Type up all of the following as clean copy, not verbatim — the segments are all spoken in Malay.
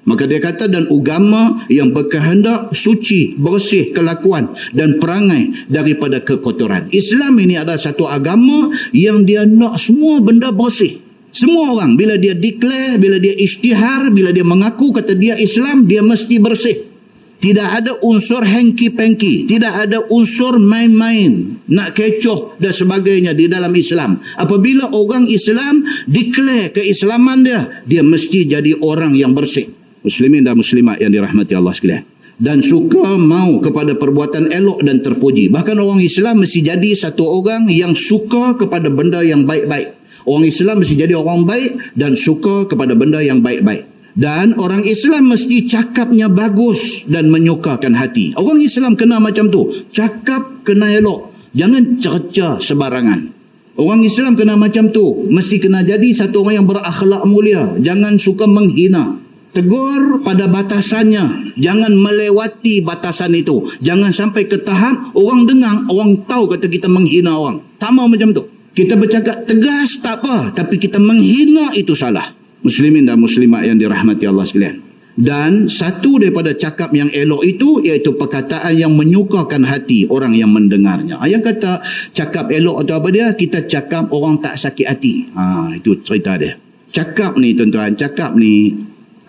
Maka dia kata, dan agama yang berkehendak suci, bersih kelakuan dan perangai daripada kekotoran. Islam ini adalah satu agama yang dia nak semua benda bersih. Semua orang bila dia declare, bila dia isytihar, bila dia mengaku kata dia Islam, dia mesti bersih. Tidak ada unsur hengki-pengki, tidak ada unsur main-main, nak kecoh dan sebagainya di dalam Islam. Apabila orang Islam declare keislaman dia mesti jadi orang yang bersih. Muslimin dan muslimat yang dirahmati Allah sekalian. Dan suka mau kepada perbuatan elok dan terpuji. Bahkan orang Islam mesti jadi satu orang yang suka kepada benda yang baik-baik. Orang Islam mesti jadi orang baik dan suka kepada benda yang baik-baik. Dan orang Islam mesti cakapnya bagus dan menyukakan hati. Orang Islam kena macam tu. Cakap kena elok. Jangan cerca sebarangan. Orang Islam kena macam tu. Mesti kena jadi satu orang yang berakhlak mulia. Jangan suka menghina. Tegur pada batasannya. Jangan melewati batasan itu. Jangan sampai ke tahap orang dengar, orang tahu kata kita menghina orang. Sama macam tu. Kita bercakap tegas tak apa. Tapi kita menghina itu salah. Muslimin dan muslimat yang dirahmati Allah sekalian. Dan satu daripada cakap yang elok itu iaitu perkataan yang menyukakan hati orang yang mendengarnya. Yang kata cakap elok atau apa dia, kita cakap orang tak sakit hati. Itu cerita dia. Cakap ni tuan-tuan, cakap ni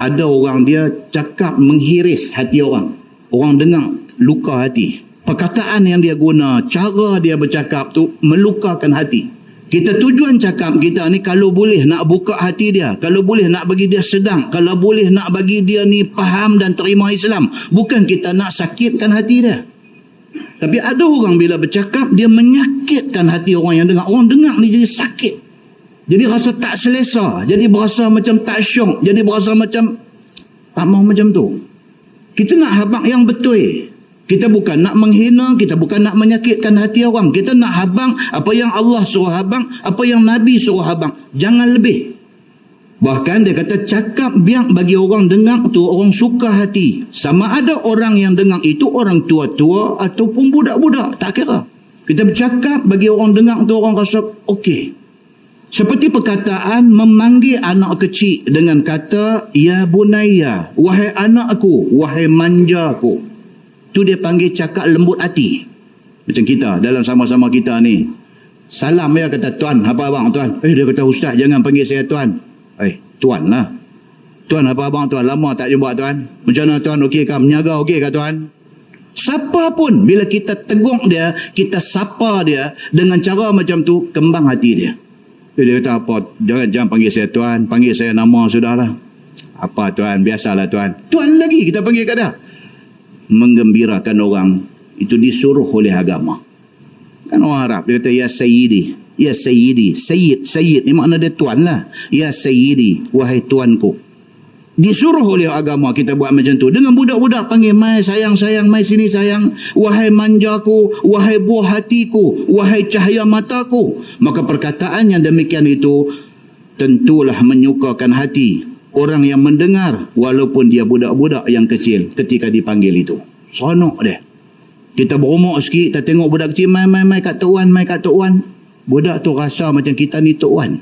ada orang dia cakap menghiris hati orang. Orang dengar luka hati. Perkataan yang dia guna, cara dia bercakap tu melukakan hati. Kita tujuan cakap kita ni kalau boleh nak buka hati dia, kalau boleh nak bagi dia sedang, kalau boleh nak bagi dia ni faham dan terima Islam. Bukan kita nak sakitkan hati dia. Tapi ada orang bila bercakap dia menyakitkan hati orang yang dengar. Orang dengar ni jadi sakit. Jadi rasa tak selesa, jadi berasa macam tak syok, jadi berasa macam tak mau macam tu. Kita nak habaq yang betul. Kita bukan nak menghina, kita bukan nak menyakitkan hati orang. Kita nak habang apa yang Allah suruh habang, apa yang Nabi suruh habang. Jangan lebih. Bahkan dia kata cakap biar bagi orang dengar tu orang suka hati. Sama ada orang yang dengar itu orang tua-tua ataupun budak-budak, tak kira. Kita bercakap bagi orang dengar tu orang rasa okey. Seperti perkataan memanggil anak kecil dengan kata ya bunayya, wahai anakku, wahai manjaku. Tu dia panggil cakap lembut hati. Macam kita, dalam sama-sama kita ni. Salam dia kata, tuan, apa abang tuan? Dia kata, ustaz, jangan panggil saya tuan. Tuan lah. Tuan, apa abang tuan? Lama tak jumpa tuan. Macam mana tuan, okey kah? Menyaga okey kah tuan? Siapa pun, bila kita tegur dia, kita sapa dia, dengan cara macam tu, kembang hati dia. Dia kata, apa? Jangan panggil saya tuan. Panggil saya nama sudahlah. Apa tuan? Biasalah tuan. Tuan lagi kita panggil kat dia. Menggembirakan orang itu disuruh oleh agama. Kan orang Arab dia kata ya sayyidi, ya sayyidi, sayyid ni makna dia tuan lah. Ya sayyidi, wahai tuanku. Disuruh oleh agama kita buat macam tu. Dengan budak-budak panggil mai sayang, mai sini sayang, wahai manjaku, wahai buah hatiku, wahai cahaya mataku. Maka perkataan yang demikian itu tentulah menyukakan hati orang yang mendengar walaupun dia budak-budak yang kecil ketika dipanggil itu. Seronok dia. Kita berumur sikit, kita tengok budak kecil mai kat Tok Wan, mai kat Tok Wan. Budak tu rasa macam kita ni Tok Wan.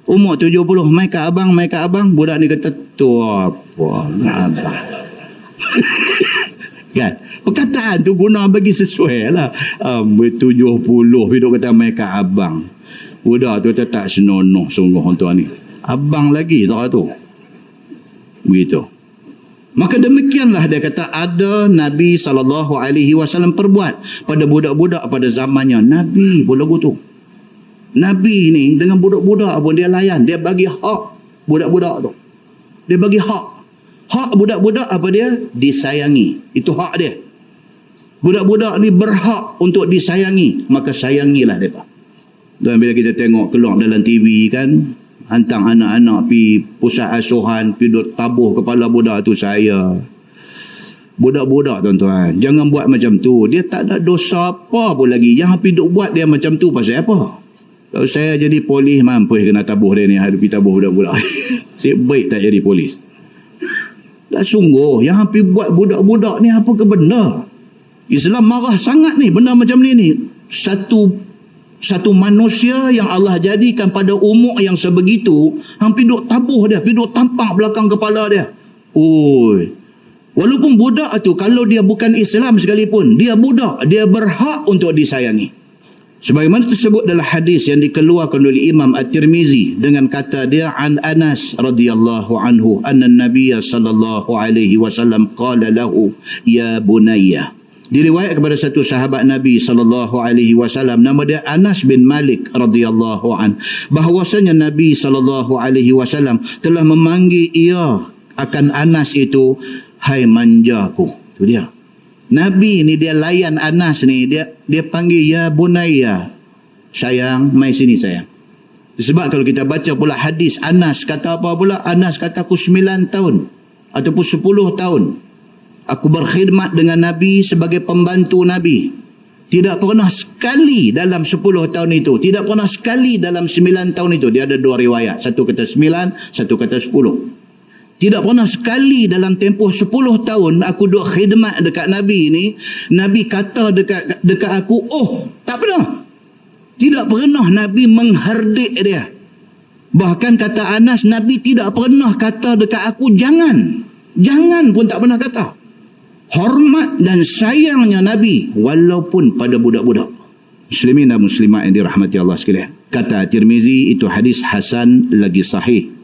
Umur 70, mai kat abang, mai kat abang. Budak ni kata, tu apa abang. Kan? Perkataan tu guna bagi sesuai lah. 70, hidup kata mai kat abang. Budak tu kata tak senonoh sungguh orang tua ni. Abang lagi tak tu. Begitu. Maka demikianlah dia kata ada Nabi SAW perbuat pada budak-budak pada zamannya. Nabi pun lagu tu. Nabi ni dengan budak-budak pun dia layan. Dia bagi hak budak-budak tu. Dia bagi hak. Hak budak-budak apa dia? Disayangi. Itu hak dia. Budak-budak ni berhak untuk disayangi. Maka sayangilah mereka. Dan bila kita tengok keluar dalam TV kan, hantar anak-anak pergi pusat asuhan, pergi duduk tabuh kepala budak tu saya. Budak-budak tuan-tuan, jangan buat macam tu. Dia tak ada dosa apa pun lagi. Yang pergi duduk buat dia macam tu pasal apa? Kalau saya jadi polis, mampu kena tabuh dia ni. Ada pergi tabuh budak-budak. Saya baik tak jadi polis. Tak sungguh, yang pergi buat budak-budak ni apa ke benda? Islam marah sangat ni, benda macam ni. Satu manusia yang Allah jadikan pada umur yang sebegitu, hampir duk tabuh dia, hampir duk tampak belakang kepala dia. Oi. Walaupun budak tu, kalau dia bukan Islam sekalipun, dia budak, dia berhak untuk disayangi. Sebagaimana tersebut dalam hadis yang dikeluarkan oleh Imam At-Tirmizi dengan kata dia, an Anas radhiyallahu anhu anna Nabiy sallallahu alaihi wasallam qala lahu ya bunayya. Diriwayat kepada satu sahabat Nabi sallallahu alaihi wasallam, nama dia Anas bin Malik radhiyallahu an, bahwasanya Nabi sallallahu alaihi wasallam telah memanggil ia akan Anas itu, hai manjaku. Itu dia. Nabi ni dia layan Anas ni, dia panggil ya bunayya. Sayang, mai sini sayang. Sebab kalau kita baca pula hadis, Anas kata apa pula? Anas kata aku 9 tahun ataupun 10 tahun aku berkhidmat dengan Nabi sebagai pembantu Nabi. Tidak pernah sekali dalam 10 tahun itu, tidak pernah sekali dalam 9 tahun itu. Dia ada 2 riwayat, satu kata 9, satu kata 10. Tidak pernah sekali dalam tempoh 10 tahun aku duk khidmat dekat Nabi ni, Nabi kata dekat aku, oh, tak pernah. Tidak pernah Nabi menghardik dia. Bahkan kata Anas, Nabi tidak pernah kata dekat aku, jangan. Jangan pun tak pernah kata. Hormat dan sayangnya Nabi walaupun pada budak-budak. Muslimin dan muslimat yang dirahmati Allah sekalian. Kata Tirmizi, itu hadis hasan lagi sahih.